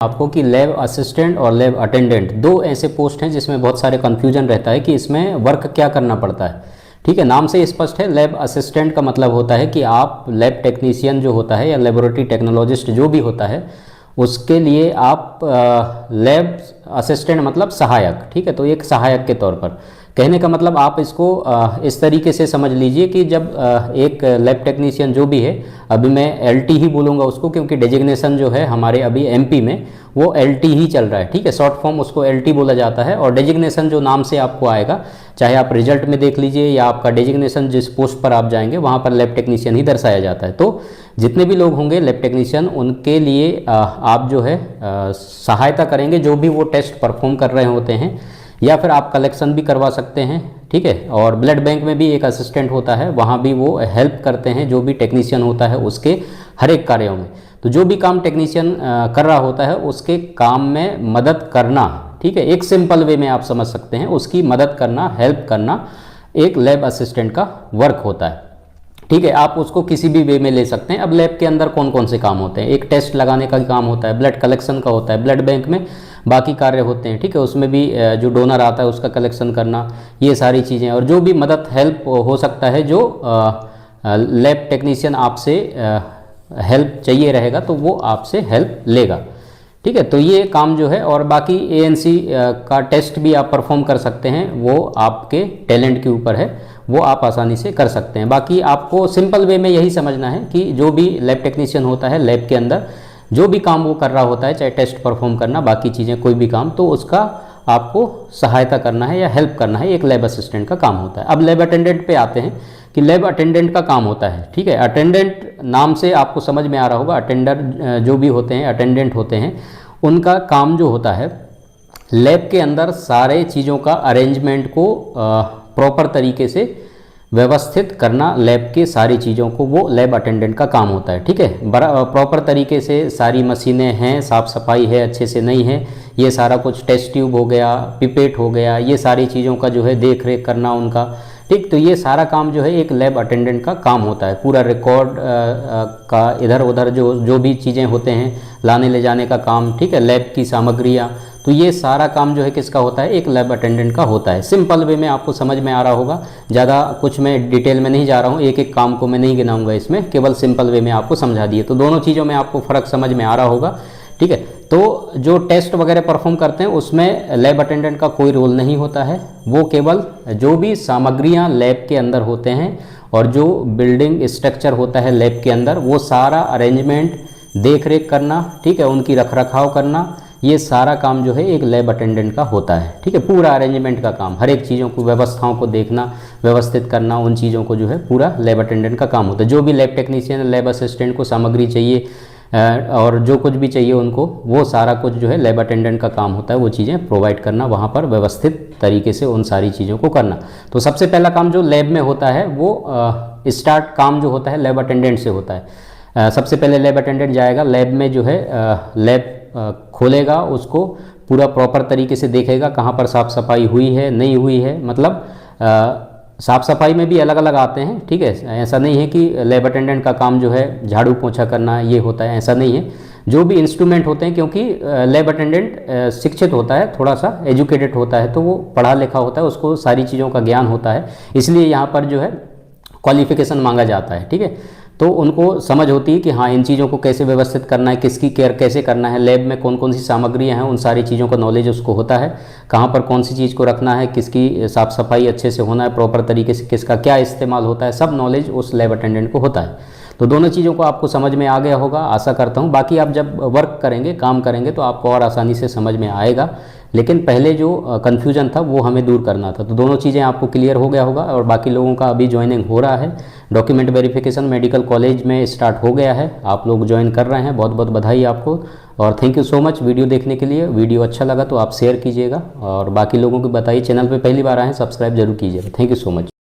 आपको कि lab assistant और लैब अटेंडेंट दो ऐसे पोस्ट हैं जिसमें बहुत सारे कन्फ्यूजन रहता है कि इसमें वर्क क्या करना पड़ता है। ठीक है, नाम से स्पष्ट है। लैब असिस्टेंट का मतलब होता है कि आप लैब टेक्नीशियन जो होता है या लेबोरेटरी टेक्नोलॉजिस्ट जो भी होता है उसके लिए आप लैब असिस्टेंट मतलब सहायक। ठीक है, तो एक सहायक के तौर पर कहने का मतलब आप इसको इस तरीके से समझ लीजिए कि जब एक लैब टेक्नीशियन जो भी है, अभी मैं एलटी ही बोलूँगा उसको क्योंकि डेजिग्नेशन जो है हमारे अभी एमपी में वो एलटी ही चल रहा है। ठीक है, शॉर्ट फॉर्म उसको एलटी बोला जाता है और डेजिग्नेशन जो नाम से आपको आएगा, चाहे आप रिजल्ट में देख लीजिए या आपका डेजिग्नेशन जिस पोस्ट पर आप जाएंगे वहाँ पर लैब टेक्नीशियन ही दर्शाया जाता है। तो जितने भी लोग होंगे लैब टेक्नीशियन उनके लिए आप जो है सहायता करेंगे, जो भी वो टेस्ट परफॉर्म कर रहे होते हैं, या फिर आप कलेक्शन भी करवा सकते हैं। ठीक है, और ब्लड बैंक में भी एक असिस्टेंट होता है, वहाँ भी वो हेल्प करते हैं जो भी टेक्नीशियन होता है उसके हर एक कार्यों में। तो जो भी काम टेक्नीशियन कर रहा होता है उसके काम में मदद करना, ठीक है, एक सिंपल वे में आप समझ सकते हैं, उसकी मदद करना, हेल्प करना एक लैब असिस्टेंट का वर्क होता है। ठीक है, आप उसको किसी भी वे में ले सकते हैं। अब लैब के अंदर कौन कौन से काम होते हैं? एक टेस्ट लगाने का काम होता है, ब्लड कलेक्शन का होता है, ब्लड बैंक में बाकी कार्य होते हैं। ठीक है, उसमें भी जो डोनर आता है उसका कलेक्शन करना, ये सारी चीज़ें, और जो भी मदद हेल्प हो सकता है जो लैब टेक्नीशियन आपसे हेल्प चाहिए रहेगा तो वो आपसे हेल्प लेगा। ठीक है, तो ये काम जो है, और बाकी एएनसी का टेस्ट भी आप परफॉर्म कर सकते हैं, वो आपके टैलेंट के ऊपर है, वो आप आसानी से कर सकते हैं। बाकी आपको सिंपल वे में यही समझना है कि जो भी लैब टेक्नीशियन होता है लैब के अंदर जो भी काम वो कर रहा होता है, चाहे टेस्ट परफॉर्म करना, बाकी चीज़ें कोई भी काम, तो उसका आपको सहायता करना है या हेल्प करना है, एक लैब असिस्टेंट का काम होता है। अब लैब अटेंडेंट पे आते हैं कि लैब अटेंडेंट का काम होता है। ठीक है, अटेंडेंट नाम से आपको समझ में आ रहा होगा, अटेंडर जो भी होते हैं, अटेंडेंट होते हैं, उनका काम जो होता है लैब के अंदर सारे चीज़ों का अरेंजमेंट को प्रॉपर तरीके से व्यवस्थित करना, लैब के सारी चीज़ों को, वो लैब अटेंडेंट का काम होता है। ठीक है, प्रॉपर तरीके से सारी मशीनें हैं, साफ़ सफाई है, अच्छे से नहीं है, ये सारा कुछ, टेस्ट ट्यूब हो गया, पिपेट हो गया, ये सारी चीज़ों का जो है देख रेख करना उनका। ठीक, तो ये सारा काम जो है एक लैब अटेंडेंट का काम होता है। पूरा रिकॉर्ड का इधर उधर जो भी चीज़ें होते हैं, लाने ले जाने का काम, ठीक है, लैब की सामग्रियाँ, तो ये सारा काम जो है किसका होता है? एक लैब अटेंडेंट का होता है। सिंपल वे में आपको समझ में आ रहा होगा, ज़्यादा कुछ मैं डिटेल में नहीं जा रहा हूँ, एक एक काम को मैं नहीं गिनाऊंगा इसमें, केवल सिंपल वे में आपको समझा दिए। तो दोनों चीज़ों में आपको फ़र्क समझ में आ रहा होगा। ठीक है, तो जो टेस्ट वगैरह परफॉर्म करते हैं उसमें लैब अटेंडेंट का कोई रोल नहीं होता है, वो केवल जो भी सामग्रियाँ लैब के अंदर होते हैं और जो बिल्डिंग स्ट्रक्चर होता है लैब के अंदर, वो सारा अरेंजमेंट, देख रेख करना, ठीक है, उनकी रख रखाव करना, ये सारा काम जो है एक लैब अटेंडेंट का होता है। ठीक है, पूरा अरेंजमेंट का काम, हर एक चीज़ों को, व्यवस्थाओं को देखना, व्यवस्थित करना, उन चीज़ों को जो है पूरा लैब अटेंडेंट का काम होता है। जो भी लैब टेक्नीशियन, लैब असिस्टेंट को सामग्री चाहिए और जो कुछ भी चाहिए उनको, वो सारा कुछ जो है लैब अटेंडेंट का काम होता है, वो चीज़ें प्रोवाइड करना, वहाँ पर व्यवस्थित तरीके से उन सारी चीज़ों को करना। तो सबसे पहला काम जो लैब में होता है वो स्टार्ट काम जो होता है लैब अटेंडेंट से होता है। सबसे पहले लैब अटेंडेंट जाएगा लैब में, जो है लैब खोलेगा, उसको पूरा प्रॉपर तरीके से देखेगा कहाँ पर साफ़ सफाई हुई है, नहीं हुई है, मतलब साफ़ सफाई में भी अलग अलग आते हैं। ठीक है, ऐसा नहीं है कि लैब अटेंडेंट का काम जो है झाड़ू पोंछा करना ये होता है, ऐसा नहीं है। जो भी इंस्ट्रूमेंट होते हैं, क्योंकि लैब अटेंडेंट शिक्षित होता है, थोड़ा सा एजुकेटेड होता है, तो वो पढ़ा लिखा होता है, उसको सारी चीज़ों का ज्ञान होता है, इसलिए यहाँ पर जो है क्वालिफिकेशन मांगा जाता है। ठीक है, तो उनको समझ होती है कि हाँ इन चीज़ों को कैसे व्यवस्थित करना है, किसकी केयर कैसे करना है, लैब में कौन कौन सी सामग्रियां हैं, उन सारी चीज़ों का नॉलेज उसको होता है, कहाँ पर कौन सी चीज़ को रखना है, किसकी साफ़ सफाई अच्छे से होना है, प्रॉपर तरीके से किसका क्या इस्तेमाल होता है, सब नॉलेज उस लैब अटेंडेंट को होता है। तो दोनों चीज़ों को आपको समझ में आ गया होगा, आशा करता हूँ। बाकी आप जब वर्क करेंगे, काम करेंगे, तो आपको और आसानी से समझ में आएगा, लेकिन पहले जो कन्फ्यूजन था वो हमें दूर करना था। तो दोनों चीज़ें आपको क्लियर हो गया होगा। और बाकी लोगों का अभी ज्वाइनिंग हो रहा है, डॉक्यूमेंट वेरिफिकेशन मेडिकल कॉलेज में स्टार्ट हो गया है, आप लोग ज्वाइन कर रहे हैं, बहुत बहुत बधाई आपको। और thank you so much video देखने के लिए। वीडियो अच्छा लगा तो आप शेयर कीजिएगा और बाकी लोगों को बताइए। चैनल पे पहली बार आए हैं, सब्सक्राइब जरूर कीजिएगा। Thank you so much.